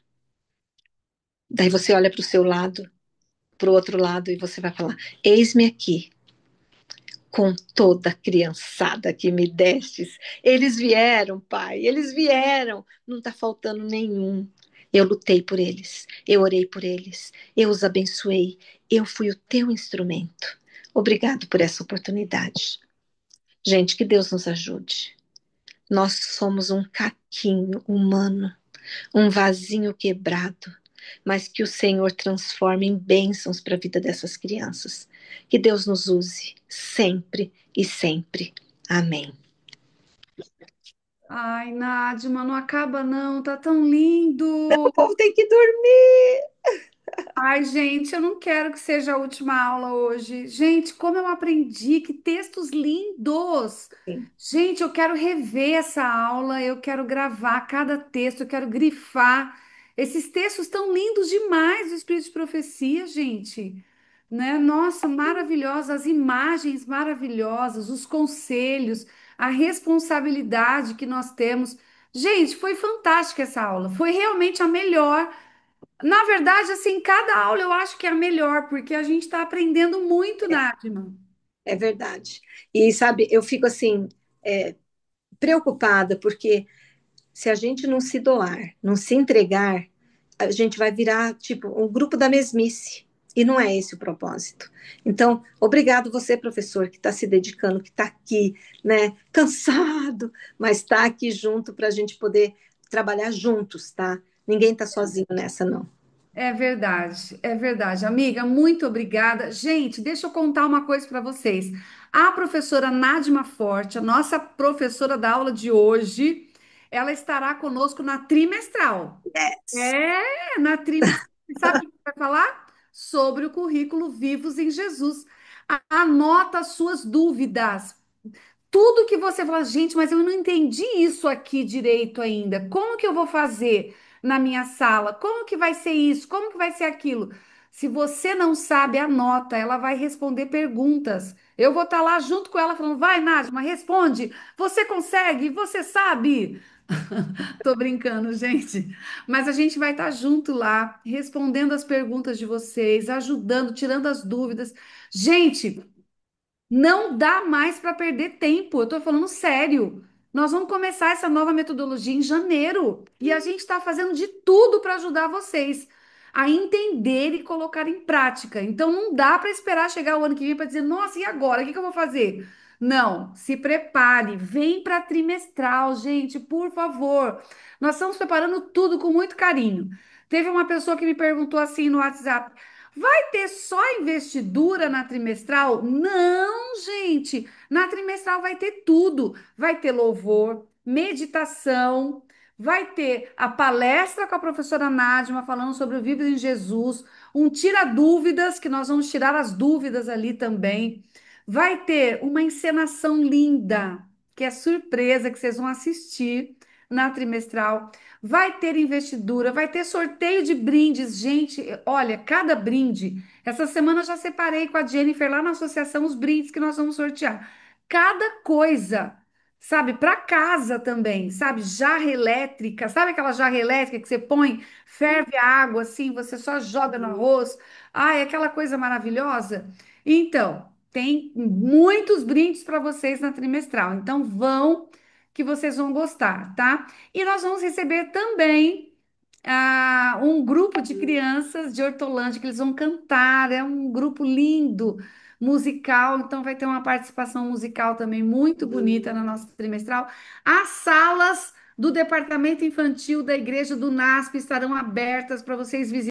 Daí você olha para o seu lado, para o outro lado, e você vai falar: eis-me aqui, com toda a criançada que me destes. Eles vieram, pai, eles vieram, não está faltando nenhum. Eu lutei por eles, eu orei por eles, eu os abençoei, eu fui o teu instrumento. Obrigado por essa oportunidade. Gente, que Deus nos ajude. Nós somos um caquinho humano, um vasinho quebrado, mas que o Senhor transforme em bênçãos para a vida dessas crianças. Que Deus nos use sempre e sempre. Amém. Ai, Nádima, não acaba não, tá tão lindo. O povo tem que dormir. Ai, gente, eu não quero que seja a última aula hoje. Gente, como eu aprendi, que textos lindos! Gente, eu quero rever essa aula, eu quero gravar cada texto, eu quero grifar. Esses textos tão lindos demais do Espírito de Profecia, gente. Né? Nossa, maravilhosas, as imagens maravilhosas, os conselhos, a responsabilidade que nós temos. Gente, foi fantástica essa aula. Foi realmente a melhor. Na verdade, assim, cada aula eu acho que é a melhor, porque a gente está aprendendo muito, Nadima. É verdade. E sabe, eu fico assim, é, preocupada, porque se a gente não se doar, não se entregar, a gente vai virar tipo um grupo da mesmice. E não é esse o propósito. Então, obrigado você, professor, que está se dedicando, que está aqui, né, cansado, mas está aqui junto para a gente poder trabalhar juntos, tá? Ninguém está sozinho nessa, não. É verdade, é verdade. Amiga, muito obrigada. Gente, deixa eu contar uma coisa para vocês. A professora Nadima Forte, a nossa professora da aula de hoje, ela estará conosco na trimestral. Yes. Na trimestral. Sabe o que vai falar? Sobre o currículo Vivos em Jesus. Anota as suas dúvidas. Tudo que você fala, gente, mas eu não entendi isso aqui direito ainda. Como que eu vou fazer na minha sala? Como que vai ser isso? Como que vai ser aquilo? Se você não sabe, anota, ela vai responder perguntas. Eu vou estar lá junto com ela falando, vai, Nájima, responde. Você consegue? Você sabe? Tô brincando, gente. Mas a gente vai estar junto lá, respondendo as perguntas de vocês, ajudando, tirando as dúvidas. Gente, não dá mais para perder tempo. Eu estou falando sério. Nós vamos começar essa nova metodologia em janeiro e a gente está fazendo de tudo para ajudar vocês a entender e colocar em prática. Então não dá para esperar chegar o ano que vem para dizer, nossa, e agora? O que que eu vou fazer? Não, se prepare, vem para trimestral, gente, por favor. Nós estamos preparando tudo com muito carinho. Teve uma pessoa que me perguntou assim no WhatsApp: vai ter só investidura na trimestral? Não, gente. Na trimestral vai ter tudo. Vai ter louvor, meditação, vai ter a palestra com a professora Nádia falando sobre o Viver em Jesus, um tira-dúvidas, que nós vamos tirar as dúvidas ali também. Vai ter uma encenação linda, que é surpresa, que vocês vão assistir na trimestral. Vai ter investidura, vai ter sorteio de brindes. Gente, olha, cada brinde. Essa semana eu já separei com a Jennifer lá na associação os brindes que nós vamos sortear. Cada coisa, sabe, para casa também, sabe? Jarra elétrica, sabe aquela jarra elétrica que você põe, ferve a água assim, você só joga no arroz. Ai, aquela coisa maravilhosa. Então, tem muitos brindes para vocês na trimestral. Então, vão que vocês vão gostar, tá? E nós vamos receber também um grupo de crianças de Hortolândia que eles vão cantar. É um grupo lindo, musical. Então vai ter uma participação musical também muito bonita na nossa trimestral. As salas do Departamento Infantil da Igreja do NASP estarão abertas para vocês visitarem.